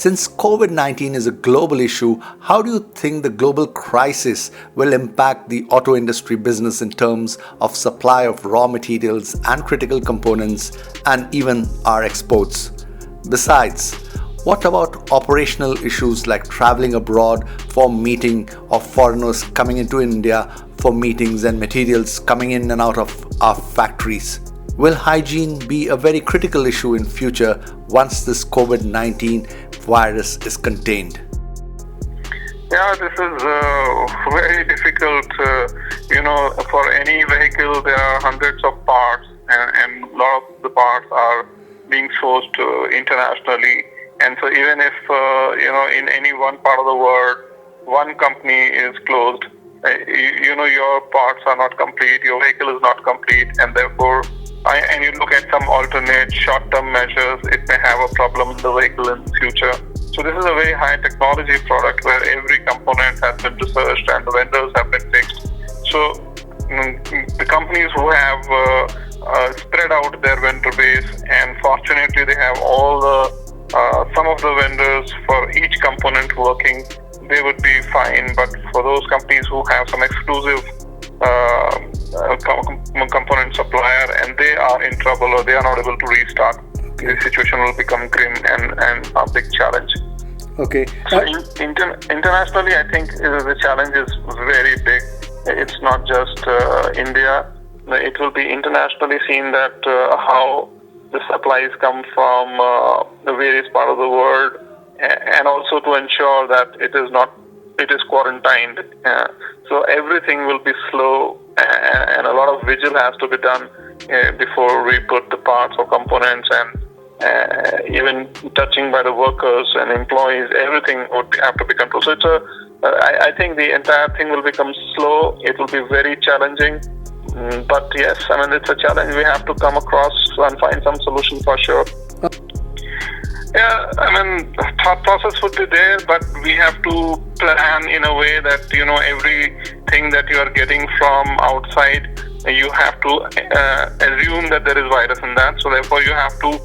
Since COVID-19 is a global issue, how do you think the global crisis will impact the auto industry business in terms of supply of raw materials and critical components and even our exports? Besides, what about operational issues like traveling abroad for meeting or foreigners coming into India for meetings and materials coming in and out of our factories? Will hygiene be a very critical issue in future once this COVID-19 virus is contained? Yeah, this is very difficult. For any vehicle, there are hundreds of parts, and a lot of the parts are being sourced internationally. And so even if, in any one part of the world, one company is closed, your parts are not complete, your vehicle is not complete, and therefore, and you look at some alternate short-term measures, it may have a problem in the vehicle in the future. So this is a very high technology product where every component has been researched and the vendors have been fixed. So the companies who have spread out their vendor base, and fortunately they have all some of the vendors for each component working, they would be fine. But for those companies who have some exclusive component supplier and they are in trouble or they are not able to restart, the situation will become grim and a big challenge. Okay. So internationally, I think the challenge is very big. It's not just India. It will be internationally seen that how the supplies come from the various parts of the world, and also to ensure that it is quarantined. So everything will be slow, and a lot of vigil has to be done before we put the parts or components, and even touching by the workers and employees, everything would have to be controlled. So I think the entire thing will become slow. It will be very challenging. But yes, it's a challenge we have to come across and find some solution for sure. Yeah, thought process would be there, but we have to plan in a way that, everything that you are getting from outside, you have to assume that there is virus in that. So therefore you have to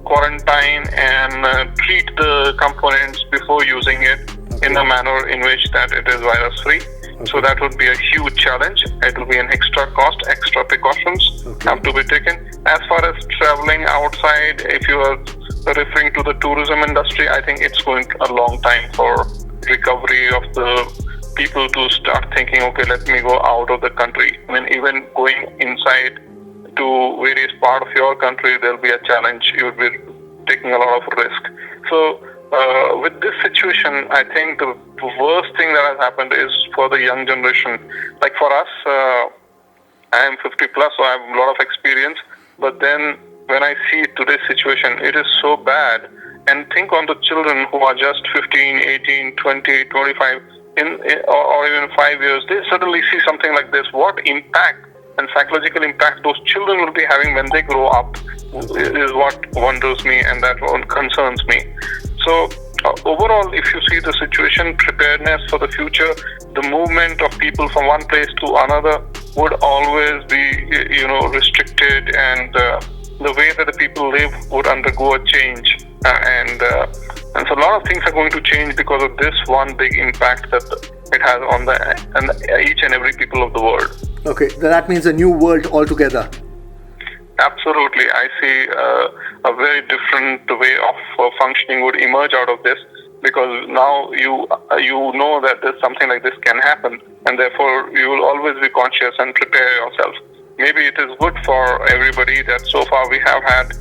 quarantine and treat the components before using it in a manner in which that it is virus free. Okay. So that would be a huge challenge. It will be an extra cost, extra precautions have to be taken. As far as traveling outside, if you are referring to the tourism industry, I think it's going a long time for recovery of the people to start thinking, okay, let me go out of the country. Even going inside to various parts of your country, there'll be a challenge. You will be taking a lot of risk. So with this situation, I think the worst thing that has happened is for the young generation. Like for us, I am 50 plus, so I have a lot of experience. But then when I see today's situation, it is so bad. And think on the children who are just 15, 18, 20, 25, or even 5 years, they suddenly see something like this. What impact and psychological impact those children will be having when they grow up is what wonders me, and that concerns me. So overall, if you see the situation, preparedness for the future, the movement of people from one place to another would always be, restricted, and the way that the people live would undergo a change. And so a lot of things are going to change because of this one big impact that it has on each and every people of the world. Okay, that means a new world altogether. Absolutely. I see a very different way of functioning would emerge out of this, because now you know that there's something like this can happen, and therefore you will always be conscious and prepare yourself. Maybe it is good for everybody that so far we have had,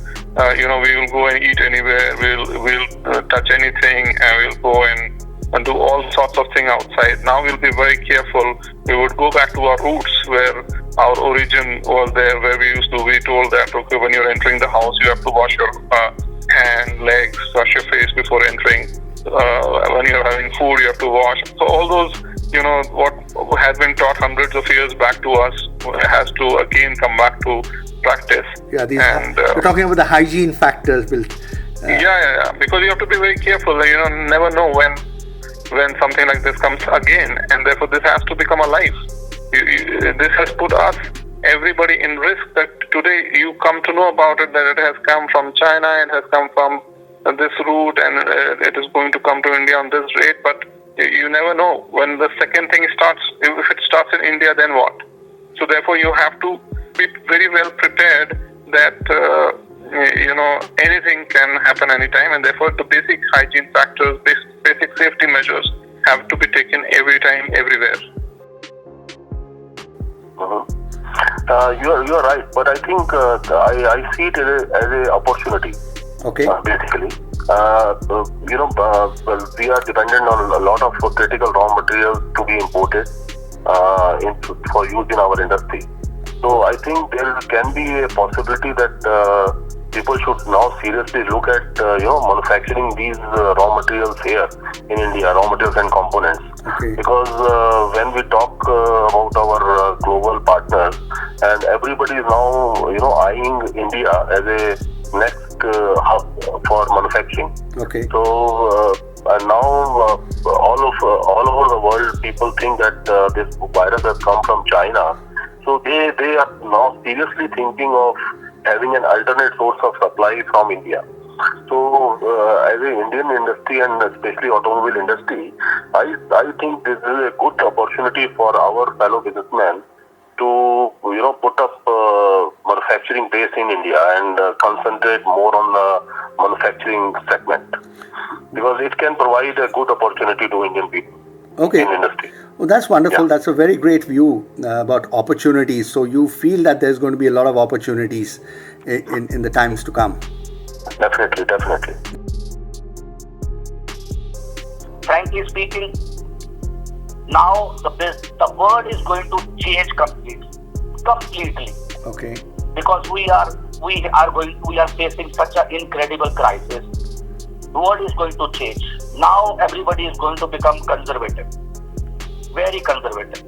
we will go and eat anywhere, we'll touch anything, and we'll go and do all sorts of things outside. Now we'll be very careful. We would go back to our roots where our origin was there, where we used to be told that, okay, when you're entering the house, you have to wash your hand, legs, wash your face before entering. When you're having food, you have to wash. So all those, what has been taught hundreds of years back to us has to again come back to practice. Yeah, we're talking about the hygiene factors. Yeah, because you have to be very careful. Never know when something like this comes again, and therefore this has to become a life. This has put us, everybody, in risk that today you come to know about it, that it has come from China, it has come from this route and it is going to come to India on this rate, but you never know when the second thing starts. If it starts in India, then what? So therefore, you have to be very well prepared that anything can happen anytime, and therefore the basic hygiene factors, basic safety measures have to be taken every time, everywhere. You are right, but I think I see it as an opportunity. Okay. Basically, we are dependent on a lot of critical raw materials to be imported for use in our industry. So I think there can be a possibility that people should now seriously look at manufacturing these raw materials here in India, raw materials and components. Okay. Because when we talk about our global partners, and everybody is now eyeing India as a next hub for manufacturing. Okay. So and now all over the world, people think that this virus has come from China. So they are now seriously thinking of having an alternate source of supply from India. So as an Indian industry and especially automobile industry, I think this is a good opportunity for our fellow businessmen to put up manufacturing base in India and concentrate more on the manufacturing segment, because it can provide a good opportunity to Indian people. Okay. In industry. Well, that's wonderful. Yeah. That's a very great view about opportunities. So you feel that there's going to be a lot of opportunities in the times to come. Definitely. Frankly speaking, now the world is going to change completely. Okay. Because we are facing such an incredible crisis. The world is going to change. Now everybody is going to become conservative, very conservative.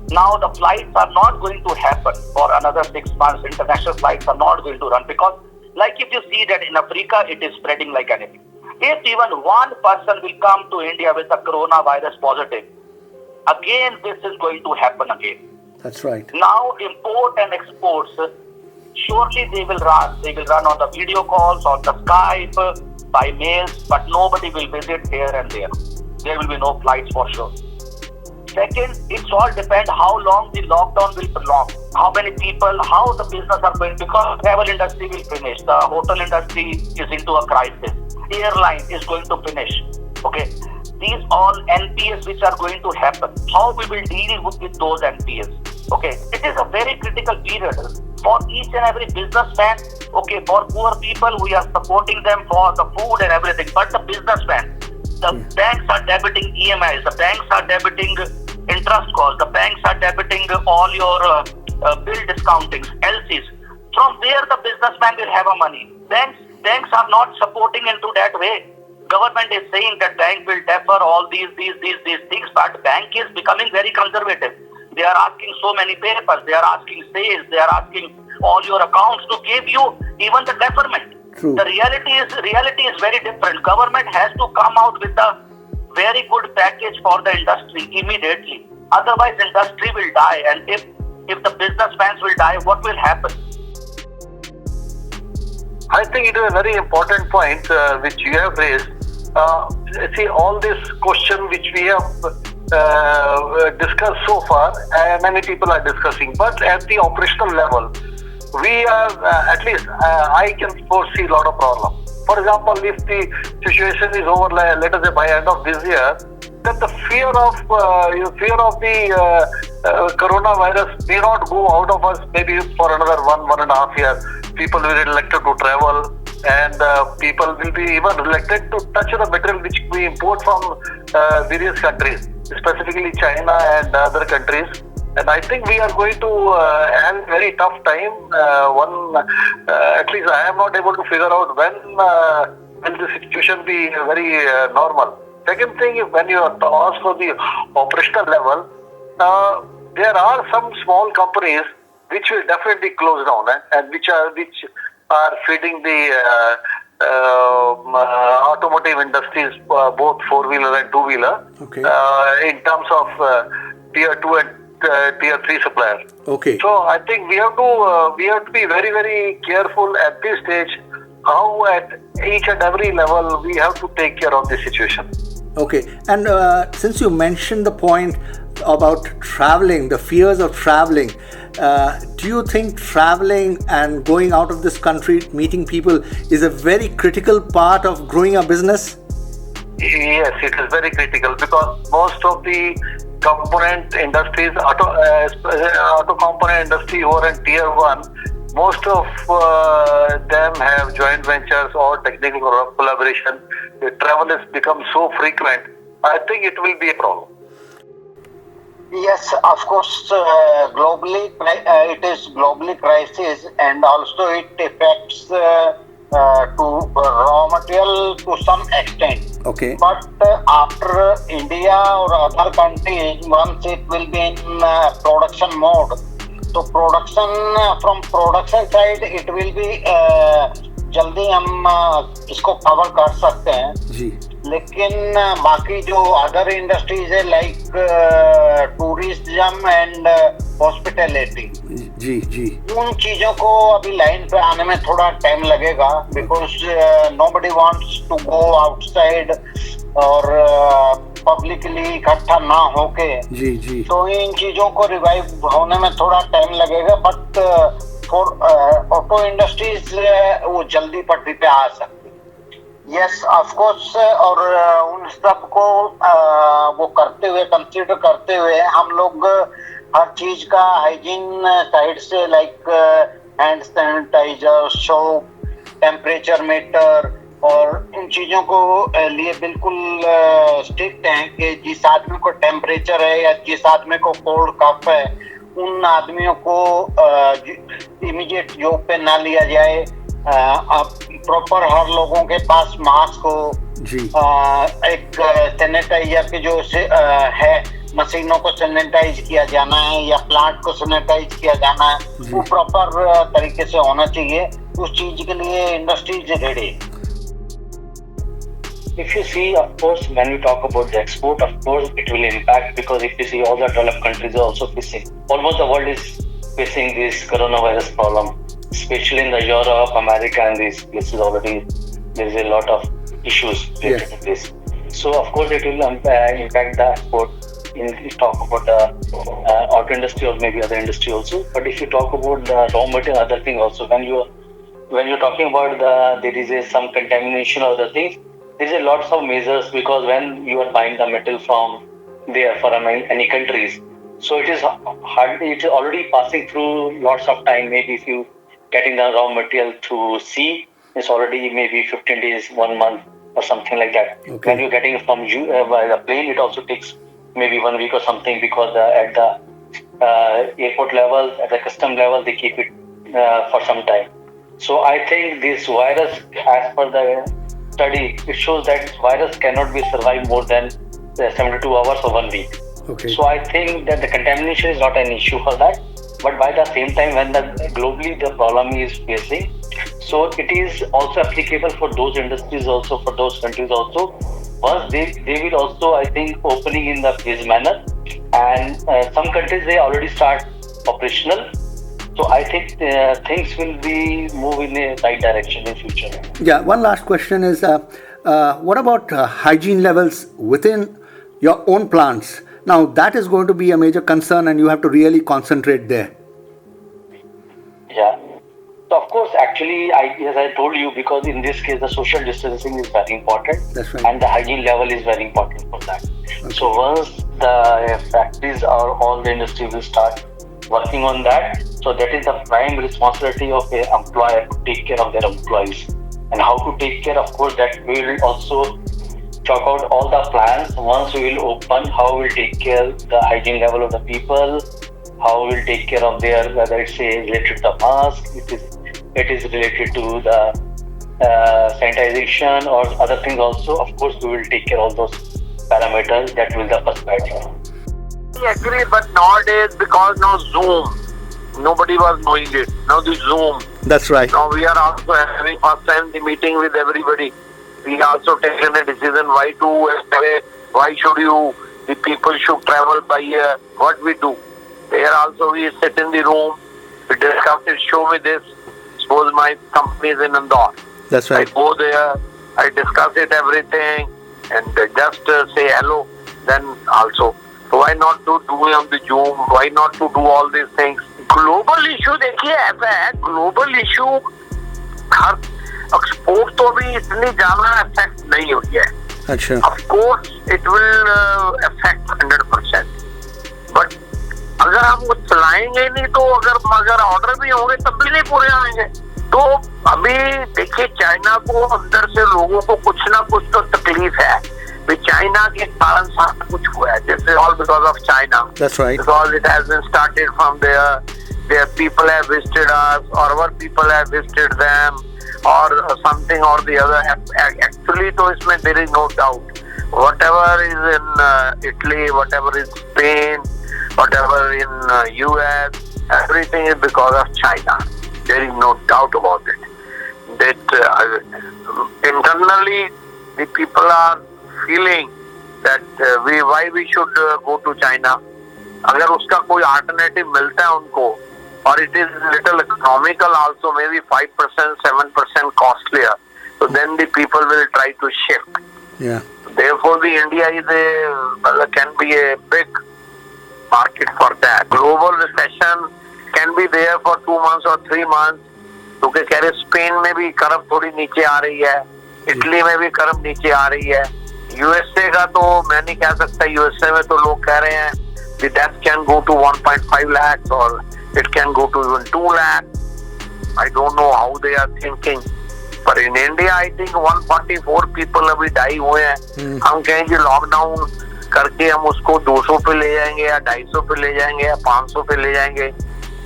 Now the flights are not going to happen for another 6 months. International flights are not going to run, because like if you see that in Africa, it is spreading like anything. If even one person will come to India with a coronavirus positive, again this is going to happen again. That's right. Now import and exports, surely they will run. They will run on the video calls, on the Skype, by mails, but nobody will visit here and there. There will be no flights for sure. Second, it's all depend how long the lockdown will prolong, how many people, how the business are going, because travel industry will finish, the hotel industry is into a crisis, airline is going to finish. Okay, these all NPS which are going to happen, how we will deal with those NPS. Okay, it is a very critical period for each and every businessman. Okay, for poor people, we are supporting them for the food and everything, but the businessman, the banks are debiting EMIs, the banks are debiting interest costs, the banks are debiting all your bill discountings, LCs. From where the businessman will have a money? Banks are not supporting into that way. Government is saying that bank will defer all these things, but bank is becoming very conservative. They are asking so many papers, they are asking sales, they are asking all your accounts to give you even the deferment. True. The reality is very different. Government has to come out with a very good package for the industry immediately. Otherwise, industry will die. And if the businessmen will die, what will happen? I think it is a very important point which you have raised. See, all this question which we have discussed so far, many people are discussing, but at the operational level, we are, at least I can foresee a lot of problems. For example, if the situation is over, let us say by end of this year, then the fear of the coronavirus may not go out of us maybe for another 1.5 years. People will be reluctant to travel, and people will be even reluctant to touch the material which we import from various countries, specifically China and other countries. And I think we are going to have a very tough time. At least I am not able to figure out when will the situation be very normal. Second thing, when you ask for the operational level, there are some small companies which will definitely close down, and which are feeding the automotive industries, both 4-wheeler and 2-wheeler, Okay. In terms of tier 2 and tier 3 suppliers. Okay. So I think we have to be very, very careful at this stage how at each and every level we have to take care of the situation. Okay, and since you mentioned the point about traveling, the fears of traveling, do you think traveling and going out of this country, meeting people, is a very critical part of growing a business? Yes, it is very critical because most of the component industries, auto component industry who are in tier 1, most of them have joint ventures or technical collaboration. The travel has become so frequent. I think it will be a problem. Yes, of course, globally, it is globally crisis, and also it affects to raw material to some extent. Okay. But after India or other countries, once it will be in production mode, so production from production side it will be जल्दी हम इसको cover कर सकते हैं जी. लेकिन बाकी जो other industries है लाइक टूरिज्म एंड हॉस्पिटैलिटी जी जी उन चीजों को अभी लाइन पे आने में थोड़ा टाइम लगेगा because nobody wants to go outside और पब्लिकली इकट्ठा ना होके जी जी तो इन चीजों को रिवाइव होने में थोड़ा टाइम लगेगा बट फॉर ऑटो इंडस्ट्रीज वो जल्दी पटरी पे आ सकती यस ऑफ कोर्स और उन सब को वो करते हुए कंसीडर करते हुए हम लोग हर चीज का हाइजीन साइड से like hand sanitiser soap temperature meter और इन चीजों को लिए बिल्कुल स्ट्रिक्ट हैं कि जिस आदमी को टेम्परेचर है या जिस आदमी को कोल्ड कफ है उन आदमियों को इमीडिएट जॉब पे ना लिया जाए प्रॉपर हर लोगों के पास मास्क हो जी एक सैनिटाइजर की जो है मशीनों को सैनिटाइज किया जाना है या प्लांट को सैनिटाइज किया जाना है वो प्रॉपर तरीके से होना चाहिए उस चीज के लिए industries ready If you see, of course, when we talk about the export, of course, it will impact because if you see all the developed countries are also facing, almost the world is facing this coronavirus problem, especially in the Europe, America, and these places already. There is a lot of issues related to this. So, of course, it will impact the export. If you talk about the auto industry or maybe other industry also, but if you talk about the raw material, other thing also, when you're talking about there is some contamination or other things. There is a lots of measures because when you are buying the metal from there from any countries, so it is hardly it is already passing through lots of time. Maybe if you getting the raw material through sea, it's already maybe 15 days, 1 month or something like that. Okay. When you're getting from by the plane, it also takes maybe 1 week or something because at the airport level, at the custom level, they keep it for some time. So I think this virus, as per the study, it shows that this virus cannot be survived more than 72 hours or 1 week. Okay. So I think that the contamination is not an issue for that. But by the same time, when globally the problem is facing, so it is also applicable for those industries also, for those countries also. Once they will also, I think, opening in the phased manner, and some countries they already start operational. So I think things will be move in the right direction in future. Yeah, one last question is, what about hygiene levels within your own plants? Now that is going to be a major concern and you have to really concentrate there. Yeah. So of course, actually, as I told you, because in this case the social distancing is very important. That's right. And the hygiene level is very important for that. Okay. So once the factories or all the industry will start working on that, so that is the prime responsibility of an employer to take care of their employees. And how to take care, of course, that we will also chalk out all the plans. Once we will open, how we will take care the hygiene level of the people, how we will take care of their, whether it's related to the mask, it is related to the sanitization or other things also. Of course, we will take care of all those parameters that will the perspective. I agree, but nowadays because now Zoom, nobody was knowing it. Now the Zoom. That's right. Now we are also having first time the meeting with everybody. We also taken a decision why should the people should travel by what we do. There also we sit in the room, we discuss it, show me this. Suppose my company is in Indore. That's right. I go there, I discuss it everything, and just say hello. Then also, so why not to do on the Zoom? Why not to do all these things? Global issue देखिए ऐसा है, global issue हर export तो भी इतनी ज्यादा affect नहीं हुई है. अच्छा. Of course, it will affect 100%. But अगर हम वो चलाएंगे नहीं तो अगर ऑर्डर भी होंगे तब भी नहीं पूरे आएंगे. तो अभी देखिए चाइना को अंदर से लोगों को कुछ ना कुछ तो तकलीफ है. चाइना के कारण सारा कुछ हुआ है. This is all because of China. That's right. Because it has been started from their people have visited us, or our people have visited them, or something or the other. Actually, तो इसमें there is no doubt. Whatever is in Italy, whatever is Spain, whatever in US, everything is because of China. There is no doubt about it. That internally the people are feeling that why we should go to China. अगर उसका कोई alternative मिलता है उनको, or it is little economical also, maybe 5%, 7% costlier, so then the people will try to shift. Yeah. Therefore, the India can be a big market for that. Global recession can be there for 2 months or 3 months. क्योंकि कह रहे Spain में भी curve थोड़ी नीचे आ रही है, Italy में भी कर्व नीचे आ रही है. यूएसए का तो मैं नहीं कह सकता. यूएसए में तो लोग कह रहे हैं the death can go to 1.5 lakhs or it can go to even 2 lakhs. I don't know how they are thinking. But in India, I think 144 people अभी die हुए हैं. हम कहेंगे लॉकडाउन करके हम उसको 200 पे ले जाएंगे या 250 पे ले जाएंगे या 500 पे ले जाएंगे.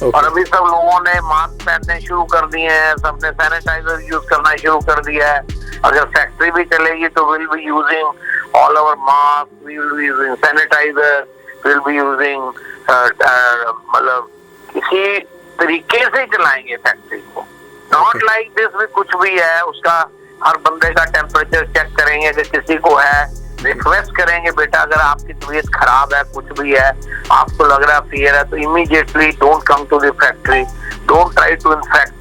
और अभी सब लोगों ने मास्क पहनने शुरू कर दिए हैं, सबने सैनिटाइजर यूज करना शुरू कर दिया है. अगर फैक्ट्री भी चलेगी तो will be using all over mask, we will be using sanitiser, will be using मतलब इसी तरीके से चलाएंगे फैक्ट्री को. नॉट लाइक दिस कुछ भी है उसका हर बंदे का टेम्परेचर चेक करेंगे. अगर किसी को है रिक्वेस्ट करेंगे बेटा अगर आपकी तबीयत खराब है, कुछ भी है, आपको लग रहा है फीवर है, तो immediately don't come to the factory, don't try to infect.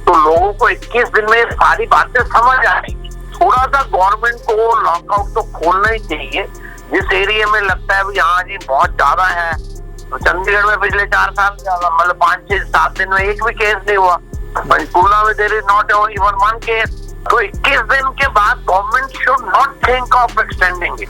तो लोगों को 21 दिन में सारी बातें समझ आएंगी. थोड़ा सा गवर्नमेंट को लॉकआउट तो खोलना ही चाहिए. जिस एरिया में लगता है यहाँ जी बहुत ज्यादा है, तो चंडीगढ़ में पिछले 4 साल ज्यादा मतलब 5, 6, 7 दिन में एक भी केस नहीं हुआ. पंचकुला में there is not even 1 case. तो 21 दिन के बाद government should not think of extending it.